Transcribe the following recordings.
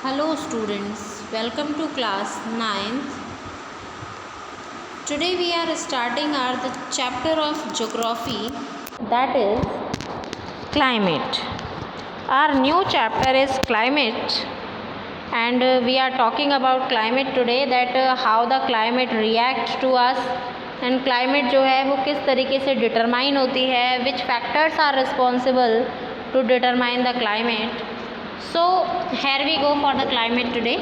Hello students, welcome to class 9th. Today we are starting our the chapter of geography, that is climate. Our new chapter is climate, and we are talking about climate today, that how the climate reacts to us and climate जो है वो किस तरीके से determine होती है, which factors are responsible to determine the climate. So here we go for the climate today.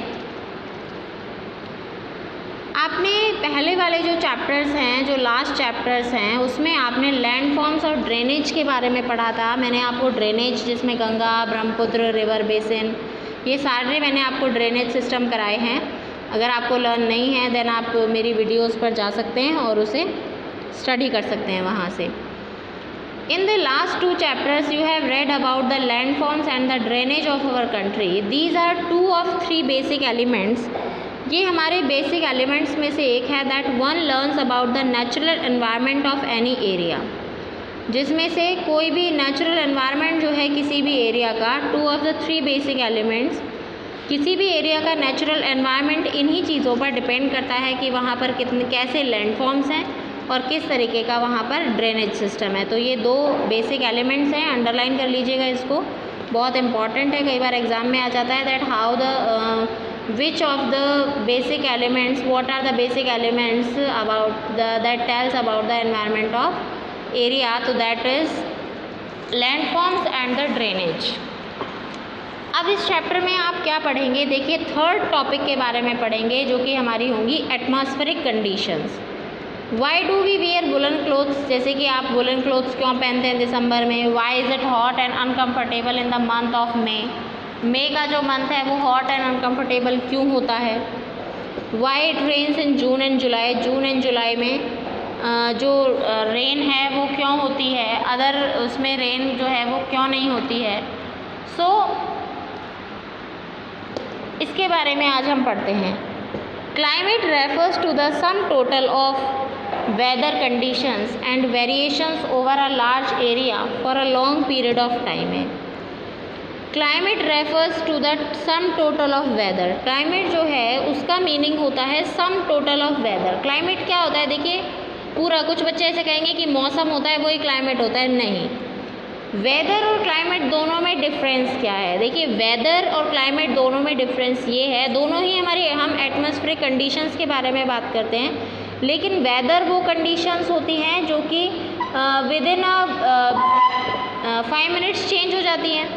आपने पहले वाले जो चैप्टर्स हैं, जो लास्ट चैप्टर्स हैं, उसमें आपने लैंडफॉर्म्स और ड्रेनेज के बारे में पढ़ा था. मैंने आपको ड्रेनेज जिसमें गंगा, ब्रह्मपुत्र, रिवर बेसिन, ये सारे मैंने आपको ड्रेनेज सिस्टम कराए हैं. अगर आपको लर्न नहीं है देन आप मेरी वीडियोस पर जा सकते हैं और उसे स्टडी कर सकते हैं वहाँ से. In the last two chapters you have read about the landforms and the drainage of our country. These are two of three basic elements. ये हमारे basic elements में से एक है that one learns about the natural environment of any area. जिसमें से कोई भी natural environment जो है किसी भी area का, two of the three basic elements, किसी भी एरिया का नेचुरल एनवायरनमेंट इन्हीं चीज़ों पर डिपेंड करता है कि वहाँ पर कितने कैसे लैंडफॉर्म्स हैं और किस तरीके का वहाँ पर ड्रेनेज सिस्टम है. तो ये दो बेसिक एलिमेंट्स हैं, अंडरलाइन कर लीजिएगा इसको, बहुत इंपॉर्टेंट है. कई बार एग्जाम में आ जाता है that how the which of the basic elements, what are the basic elements about the that tells about the environment of area. तो that is landforms and the drainage. अब इस चैप्टर में आप क्या पढ़ेंगे, देखिए थर्ड टॉपिक के बारे में पढ़ेंगे जो कि हमारी होंगी atmospheric conditions. Why do we wear woollen clothes, जैसे कि आप वुलन क्लोथ्स क्यों पहनते हैं दिसंबर में. Why is it hot and uncomfortable in the month of May का जो मंथ है वो हॉट एंड अनकम्फर्टेबल क्यों होता है. Why it rains in June and July, June and July में जो रेन है वो क्यों होती है, अदर उसमें रेन जो है वो क्यों नहीं होती है. सो इसके बारे में आज हम पढ़ते हैं. Climate refers to the sum total of weather conditions and variations over a large area for a long period of time है. Climate refers to the sum total of weather. Climate जो है उसका मीनिंग होता है sum total of weather. Climate क्या होता है, देखिए पूरा, कुछ बच्चे ऐसे कहेंगे कि मौसम होता है वही क्लाइमेट होता है, नहीं. वेदर और क्लाइमेट दोनों में डिफरेंस क्या है, देखिए वेदर और क्लाइमेट दोनों में डिफरेंस ये है, दोनों ही हमारे, हम एटमॉस्फेरिक कंडीशंस के बारे में बात करते हैं, लेकिन वेदर वो कंडीशंस होती हैं जो कि विद इन 5 मिनट्स चेंज हो जाती हैं.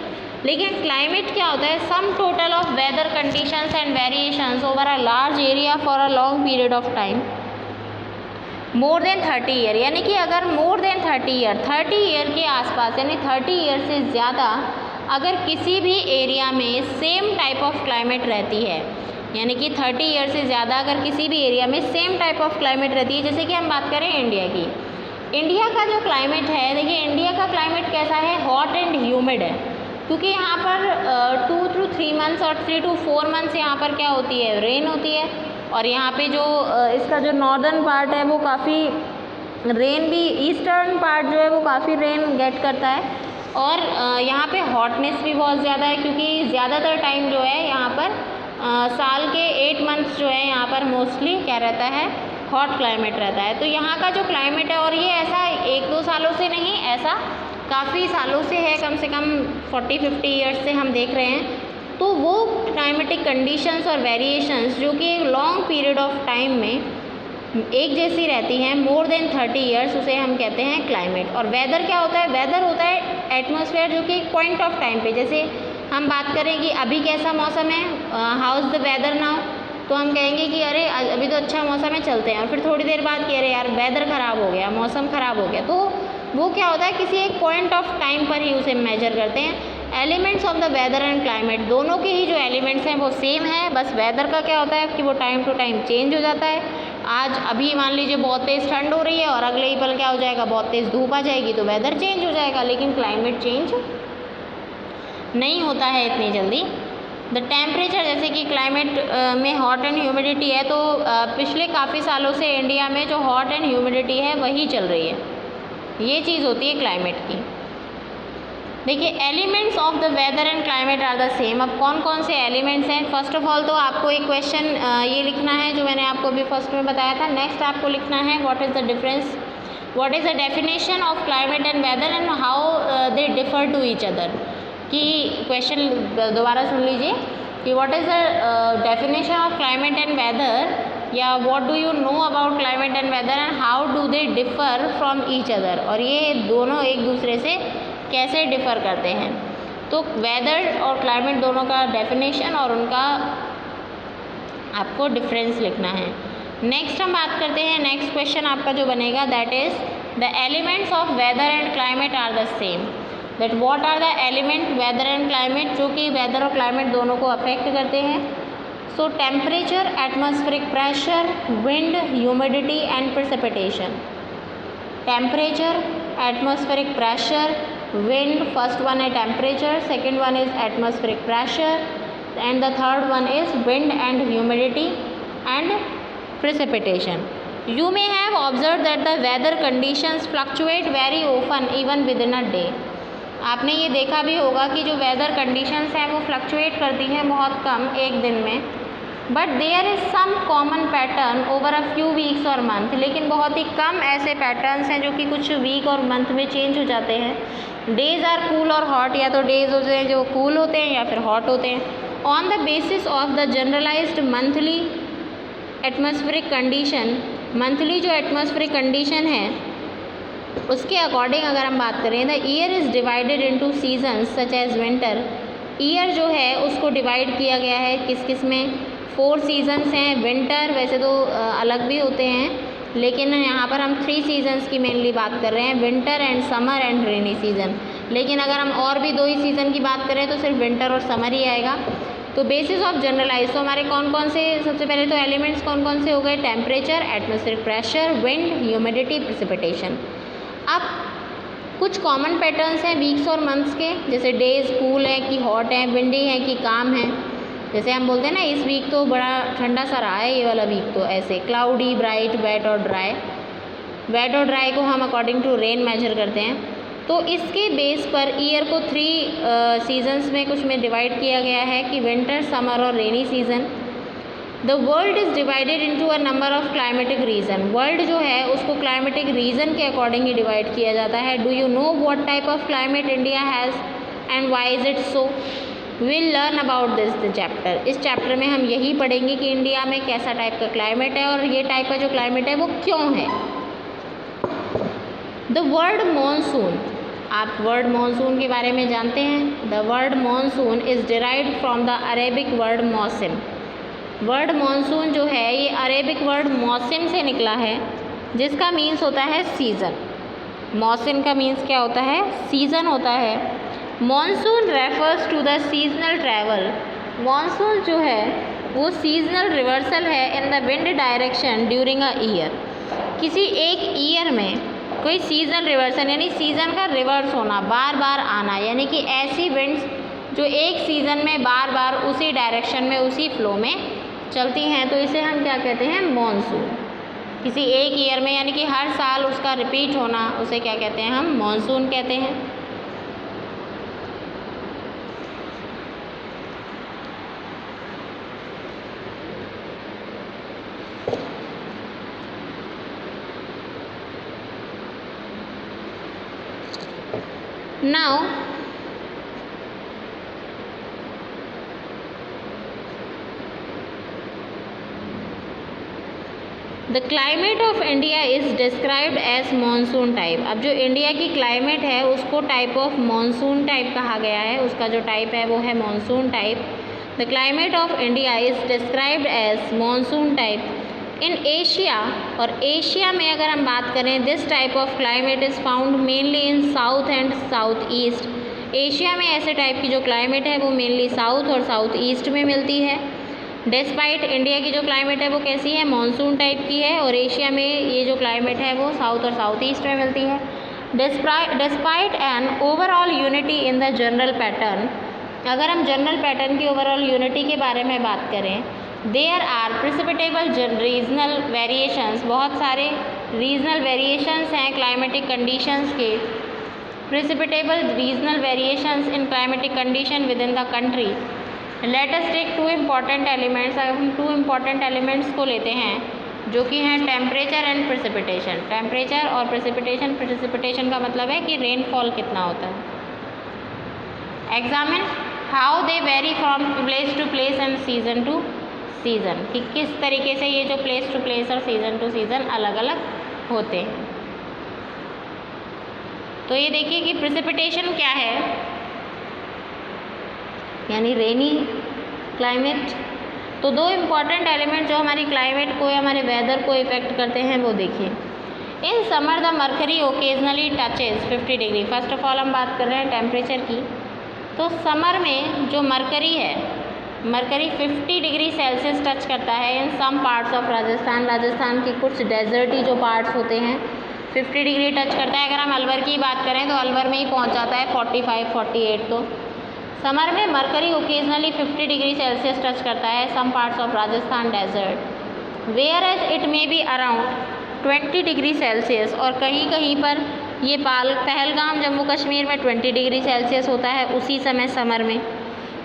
लेकिन क्लाइमेट क्या होता है, sum total of weather conditions and variations over a large area for a long period of time more than 30 year. यानी कि अगर मोर देन 30 ईयर के आसपास, यानी 30 ईयर से ज़्यादा अगर किसी भी एरिया में सेम टाइप ऑफ क्लाइमेट रहती है, यानी कि 30 ईयर से ज़्यादा अगर किसी भी एरिया में सेम टाइप ऑफ क्लाइमेट रहती है, जैसे कि हम बात करें इंडिया की. इंडिया का जो क्लाइमेट है, देखिए इंडिया का क्लाइमेट कैसा है, हॉट एंड ह्यूमिड है, क्योंकि यहाँ पर 2 to 3 मंथ्स और 3 to 4 मंथ्स यहाँ पर क्या होती है, रेन होती है. और यहाँ पे जो इसका जो नॉर्दर्न पार्ट है वो काफ़ी रेन भी, ईस्टर्न पार्ट जो है वो काफ़ी रेन गेट करता है. और यहाँ पे हॉटनेस भी बहुत ज़्यादा है, क्योंकि ज़्यादातर टाइम जो है यहाँ पर साल के 8 मंथ्स जो है यहाँ पर मोस्टली क्या रहता है, हॉट क्लाइमेट रहता है. तो यहाँ का जो क्लाइमेट है, और ये ऐसा 1-2 सालों से नहीं, ऐसा काफ़ी सालों से है, कम से कम 40-50 ईयर्स से हम देख रहे हैं. तो वो क्लाइमेटिक कंडीशंस और वेरिएशंस जो कि लॉन्ग पीरियड ऑफ टाइम में एक जैसी रहती हैं, मोर देन 30 ईयर्स, उसे हम कहते हैं क्लाइमेट. और वेदर क्या होता है, वेदर होता है एटमॉस्फेयर जो कि एक पॉइंट ऑफ टाइम पे, जैसे हम बात करें कि अभी कैसा मौसम है, how is the weather now, तो हम कहेंगे कि अरे अभी तो अच्छा मौसम है, चलते हैं. और फिर थोड़ी देर बाद कि अरे यार वेदर ख़राब हो गया, मौसम ख़राब हो गया. तो वो क्या होता है, किसी एक पॉइंट ऑफ टाइम पर ही उसे मेजर करते हैं. Elements of the weather and climate, दोनों के ही जो एलिमेंट्स हैं वो सेम है, बस वेदर का क्या होता है कि वो टाइम टू टाइम चेंज हो जाता है. आज अभी मान लीजिए बहुत तेज़ ठंड हो रही है और अगले ही पल क्या हो जाएगा, बहुत तेज़ धूप आ जाएगी, तो वेदर चेंज हो जाएगा, लेकिन क्लाइमेट चेंज नहीं होता है इतनी जल्दी. द टेम्परेचर, जैसे कि क्लाइमेट में हॉट एंड ह्यूमिडिटी है, तो पिछले काफ़ी सालों से इंडिया में जो हॉट एंड ह्यूमिडिटी है वही चल रही है, ये चीज़ होती है क्लाइमेट की. देखिए elements of the weather and climate are the same. अब कौन कौन से एलिमेंट्स हैं? फर्स्ट ऑफ ऑल तो आपको एक क्वेश्चन ये लिखना है जो मैंने आपको अभी फर्स्ट में बताया था। नेक्स्ट आपको लिखना है what is the difference, what is the definition of climate and weather and how they differ to each other. कि क्वेश्चन दोबारा सुन लीजिए कि what is the definition of climate and weather, या what do you know about climate and weather and how do they differ from each other, और ये दोनों एक दूसरे से कैसे डिफ़र करते हैं। तो वेदर और क्लाइमेट दोनों का डेफिनेशन और उनका आपको डिफरेंस लिखना है। नेक्स्ट हम बात करते हैं, नेक्स्ट क्वेश्चन आपका जो बनेगा that is the elements of weather and climate are the same. That what are the element weather and climate, जो कि वेदर और क्लाइमेट दोनों को अफेक्ट करते हैं। सो temperature, atmospheric pressure, wind, humidity and precipitation. Temperature, atmospheric pressure, wind, first one is temperature, second one is atmospheric pressure, and the third one is wind and humidity and precipitation. You may have observed that the weather conditions fluctuate very often even within a day. आपने ये देखा भी होगा कि जो weather conditions हैं वो fluctuate करती हैं बहुत कम एक दिन में, but there is some common pattern over a few weeks और मंथ। लेकिन बहुत ही कम ऐसे पैटर्न्स हैं जो कि कुछ वीक और मंथ में चेंज हो जाते हैं। डेज आर कूल और हॉट, या तो डेज होते हैं जो कूल होते हैं या फिर हॉट होते हैं। On the basis of the generalised monthly atmospheric condition, monthly जो एटमॉस्फेरिक कंडीशन है उसके अकॉर्डिंग अगर हम बात करें, the year is divided into seasons such as winter. Year जो है उसको डिवाइड किया गया है किस किस में? 4 सीजन्स हैं। विंटर वैसे तो अलग भी होते हैं, लेकिन यहाँ पर हम 3 सीजन्स की मेनली बात कर रहे हैं, winter and summer and rainy season. लेकिन अगर हम और भी 2 ही सीज़न की बात करें तो सिर्फ विंटर और समर ही आएगा। तो बेसिस ऑफ जनरलाइज, तो हमारे कौन कौन से, सबसे पहले तो एलिमेंट्स कौन कौन से हो गए? Temperature, atmospheric pressure, wind, humidity, precipitation. अब कुछ कॉमन पैटर्न्स हैं वीक्स और मंथ्स के, जैसे डेज कूल है कि हॉट है, विंडी है कि काम है। जैसे हम बोलते हैं ना इस वीक तो बड़ा ठंडा सा रहा है ये वाला वीक, तो ऐसे क्लाउडी, ब्राइट, वेट और ड्राई। वेट और ड्राई को हम अकॉर्डिंग टू रेन मेजर करते हैं। तो इसके बेस पर ईयर को 3 सीजन्स में कुछ में डिवाइड किया गया है कि विंटर, समर और rainy season. The world is divided into a number of climatic reason. World जो है उसको क्लाइमेटिक रीजन के अकॉर्डिंग ही डिवाइड किया जाता है। Do you know what type of climate India has and why is it so? Will learn about this chapter. इस chapter में हम यही पढ़ेंगे कि इंडिया में कैसा टाइप का क्लाइमेट है और ये टाइप का जो क्लाइमेट है वो क्यों है। द वर्ड मॉनसून, आप वर्ड मॉनसून के बारे में जानते हैं। The word monsoon is derived from the Arabic word मौसम। वर्ड मॉनसून जो है ये अरेबिक वर्ड मौसम से निकला है, जिसका मीन्स होता है सीज़न। मौसम का मीन्स क्या होता है? सीज़न होता है। Monsoon refers to the seasonal travel. Monsoon जो है वो सीजनल रिवर्सल है in the wind direction during a year. किसी एक ईयर में कोई सीजनल रिवर्सल यानी सीज़न का रिवर्स होना, बार बार आना, यानी कि ऐसी विंड्स जो एक सीज़न में बार बार उसी डायरेक्शन में उसी फ्लो में चलती हैं, तो इसे हम क्या कहते हैं? मॉनसून। किसी एक ईयर में यानी कि हर साल उसका रिपीट होना, उसे क्या कहते हैं? हम मॉनसून कहते हैं। Now, the climate of India is described as monsoon type। अब जो इंडिया की क्लाइमेट है उसको टाइप ऑफ मॉनसून टाइप कहा गया है, उसका जो टाइप है वो है monsoon type. The climate of India is described as monsoon type in Asia. और एशिया में अगर हम बात करें, this type of climate is found mainly in south and south east. Asia में ऐसे टाइप की जो क्लाइमेट है वो मेनली साउथ और साउथ ईस्ट में मिलती है। डिस्पाइट इंडिया की जो क्लाइमेट है वो कैसी है? मॉनसून टाइप की है, और एशिया में ये जो क्लाइमेट है वो साउथ और साउथ ईस्ट में मिलती है। Despite an overall unity in the general pattern, अगर हम जनरल पैटर्न की ओवरऑल यूनिटी के बारे में बात करें, देयर आर प्रिसिपिटेबल रीजनल वेरिएशंस, बहुत सारे रीजनल वेरिएशंस हैं क्लाइमेटिक कंडीशंस के precipitable regional variations in climatic condition within the country. Let us take two important elements. अगर हम two important elements को लेते हैं जो कि हैं टेम्परेचर एंड प्रेसिपिटेशन. टेम्परेचर और प्रेसिपिटेशन. प्रेसिपिटेशन का मतलब है कि रेनफॉल कितना होता है. Examine how they vary from place to place and season to season, कि किस तरीके से ये जो प्लेस टू प्लेस और सीजन टू सीजन अलग अलग होते हैं. तो ये देखिए कि प्रेसिपिटेशन क्या है, यानी रेनी क्लाइमेट. तो दो इम्पॉर्टेंट एलिमेंट जो हमारी क्लाइमेट को या हमारे वेदर को इफेक्ट करते हैं वो देखिए. In summer the mercury occasionally touches 50 degree. First of all हम बात कर रहे हैं टेम्परेचर की. तो समर में जो मर्करी है, मर्करी 50 डिग्री सेल्सियस टच करता है in some parts of Rajasthan. Rajasthan के कुछ डेजर्टी जो पार्ट्स होते हैं 50 डिग्री टच करता है. अगर हम अलवर की बात करें तो अलवर में ही पहुंच जाता है 45-48. तो समर में mercury occasionally 50 degree Celsius touch करता है some parts of Rajasthan desert, whereas it may be around 20 degree Celsius. और कहीं कहीं पर ये पहलगाम जम्मू कश्मीर में 20 डिग्री सेल्सियस होता है उसी समय समर में.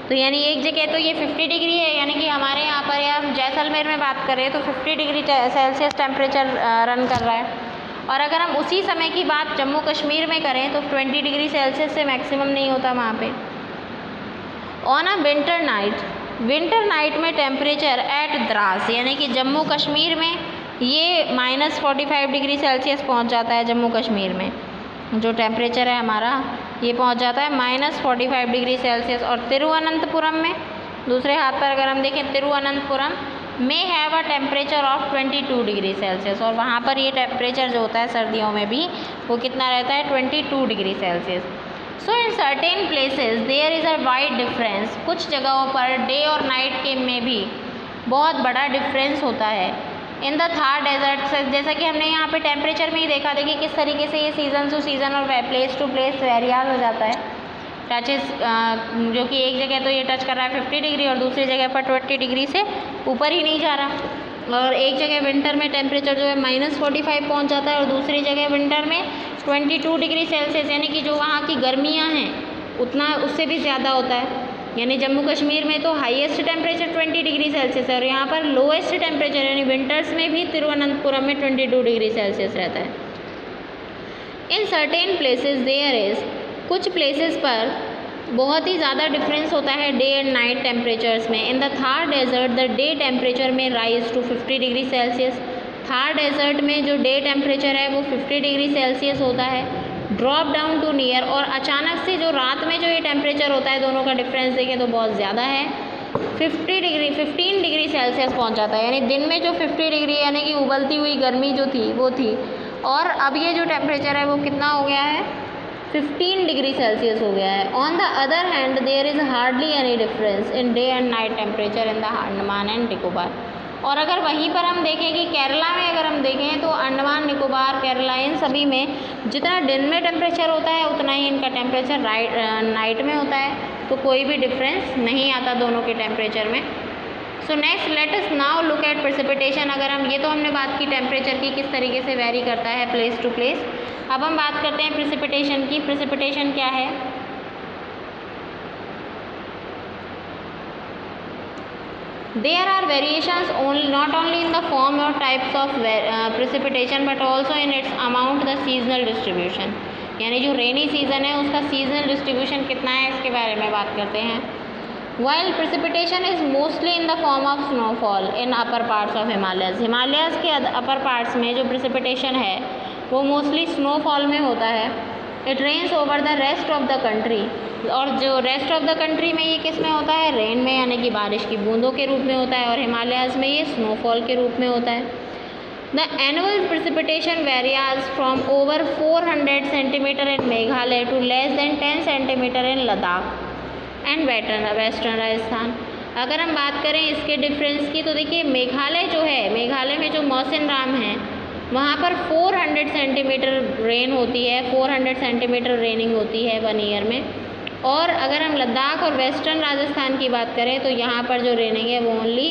तो यानी एक जगह तो ये 50 डिग्री है, यानी कि हमारे यहाँ पर या हम जैसलमेर में बात करें तो 50 डिग्री सेल्सियस टेम्परेचर रन कर रहा है. और अगर हम उसी समय की बात जम्मू कश्मीर में करें तो 20 डिग्री सेल्सियस से मैक्सिमम नहीं होता वहाँ पे. ऑन अ विंटर नाइट में टेम्परेचर एट द्रास, यानी कि जम्मू कश्मीर में ये -45 डिग्री सेल्सियस पहुँच जाता है. जम्मू कश्मीर में जो टेम्परेचर है हमारा ये पहुँच जाता है -45 डिग्री सेल्सियस. और तिरुवनंतपुरम में दूसरे हाथ पर अगर हम देखें, तिरुवनंतपुरम में have a temperature of 22 degree Celsius. और वहाँ पर ये टेम्परेचर जो होता है सर्दियों में भी वो कितना रहता है 22 degree Celsius. So in certain places there is a wide difference. कुछ जगहों पर डे और नाइट के में भी बहुत बड़ा डिफरेंस होता है. इन द थार डेजर्ट, जैसा कि हमने यहाँ पे टेम्परेचर में ही देखा, देखिए किस तरीके से ये सीज़न टू सीज़न और प्लेस टू प्लेस वेरियाज हो जाता है. टचेस जो कि एक जगह तो ये टच कर रहा है 50 डिग्री और दूसरी जगह पर 20 डिग्री से ऊपर ही नहीं जा रहा. और एक जगह विंटर में टेम्परेचर जो है -45 पहुँच जाता है और दूसरी जगह विंटर में 22 डिग्री सेल्सियस, यानी कि जो वहाँ की गर्मियाँ हैं उतना उससे भी ज़्यादा होता है. यानी जम्मू कश्मीर में तो हाईएस्ट टेम्परेचर 20 डिग्री सेल्सियस है और यहाँ पर लोएस्ट टेम्परेचर यानी विंटर्स में भी तिरुवनंतपुरम में 22 डिग्री सेल्सियस रहता है. In certain places there is, कुछ प्लेसेस पर बहुत ही ज़्यादा डिफरेंस होता है डे एंड नाइट टेम्परेचर्स में. In the Thar desert the day temperature में rise to 50 degree Celsius. Thar desert में जो डे टेम्परेचर है वो 50 डिग्री सेल्सियस होता है. ड्रॉप डाउन टू नियर, और अचानक से जो रात में जो ये टेम्परेचर होता है दोनों का डिफरेंस देखें तो बहुत ज़्यादा है. 15 डिग्री सेल्सियस पहुंच जाता है. यानी दिन में जो 50 डिग्री यानी कि उबलती हुई गर्मी जो थी वो थी, और अब ये जो टेम्परेचर है वो कितना हो गया है 15 डिग्री सेल्सियस हो गया है. On the other hand there is hardly any difference in day and night temperature in the Andaman and Nicobar. और अगर वहीं पर हम देखें कि केरला में अगर हम देखें तो अंडमान निकोबार केरला इन सभी में जितना दिन में टेम्परेचर होता है उतना ही इनका टेम्परेचर नाइट में होता है. तो कोई भी डिफरेंस नहीं आता दोनों के टेम्परेचर में. So next let us now look at precipitation. अगर हम ये तो हमने बात की टेम्परेचर की किस तरीके से वेरी करता है प्लेस टू प्लेस. अब हम बात करते हैं प्रेसिपिटेशन की. प्रेसिपिटेशन क्या है? There are variations not only in the form or types of precipitation but also in its amount, the seasonal distribution. यानी जो रेनी सीज़न है उसका सीजनल डिस्ट्रीब्यूशन कितना है इसके बारे में बात करते हैं. While precipitation is mostly in the form of snowfall in upper parts of Himalayas. Himalayas के अपर पार्ट्स में जो precipitation है वो मोस्टली स्नोफॉल में होता है. It rains over the rest of the country. और जो रेस्ट ऑफ द कंट्री में ये किस में होता है? रेन में, यानी कि बारिश की बूंदों के रूप में होता है. और हिमालयाज़ में ये स्नोफॉल के रूप में होता है. The annual precipitation varies from over 400 centimetre in Meghalaya to less than 10 centimetre in Ladakh and western Rajasthan. अगर हम बात करें इसके डिफरेंस की तो देखिए मेघालय जो है, मेघालय में जो मौसिनराम है वहाँ पर 400 सेंटीमीटर रेन होती है. 400 सेंटीमीटर रेनिंग होती है 1 ईयर में. और अगर हम लद्दाख और वेस्टर्न राजस्थान की बात करें तो यहाँ पर जो रेनिंग है वो ओनली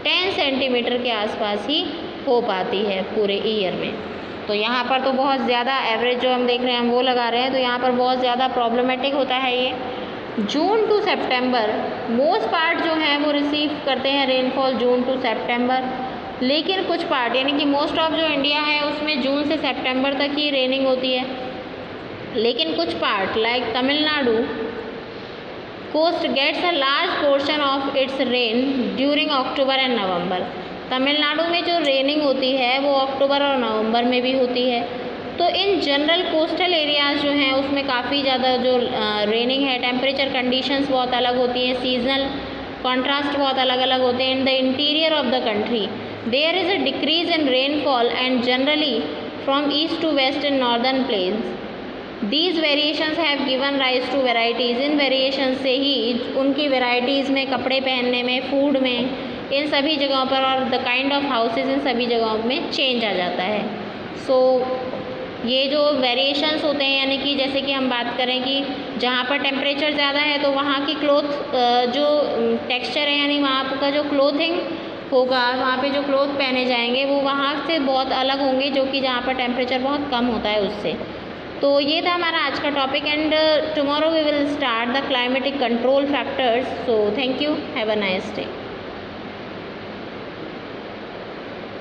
10 सेंटीमीटर के आसपास ही हो पाती है पूरे ईयर में. तो यहाँ पर तो बहुत ज़्यादा एवरेज जो हम देख रहे हैं हम वो लगा रहे हैं, तो यहाँ पर बहुत ज़्यादा प्रॉब्लमेटिक होता है ये। जून टू सितंबर मोस्ट पार्ट जो हैं वो रिसीव करते हैं रेनफॉल जून टू सितंबर, लेकिन कुछ पार्ट यानी कि मोस्ट ऑफ जो इंडिया है उसमें जून से सितंबर तक ही रेनिंग होती है, लेकिन कुछ part like Tamil Nadu coast gets a large portion of its rain during October and November. Tamil Nadu में जो रेनिंग होती है वो अक्टूबर और नवंबर में भी होती है। तो इन जनरल कोस्टल एरियाज़ जो हैं उसमें काफ़ी ज़्यादा जो रेनिंग है, टेम्परेचर कंडीशंस बहुत अलग होती हैं, सीजनल कॉन्ट्रास्ट बहुत अलग अलग होते हैं। In the interior of the country there is a decrease in rainfall and generally from east to west in northern plains. These variations have given rise to varieties। इन वेरिएशन से ही उनकी varieties में, कपड़े पहनने में, फूड में, इन सभी जगहों पर और the kind of houses in सभी जगहों में चेंज आ जाता है। सो ये जो वेरिएशंस होते हैं यानी कि जैसे कि हम बात करें कि जहाँ पर टेम्परेचर ज़्यादा है तो वहाँ की क्लोथ जो टेक्सचर है यानी वहाँ का जो क्लोथिंग होगा, वहाँ पे जो क्लोथ पहने जाएंगे वो वहाँ से बहुत अलग होंगे जो कि जहाँ पर टेम्परेचर बहुत कम होता है उससे। तो ये था हमारा आज का topic and tomorrow we will start the climatic control factors. So thank you, have a nice day.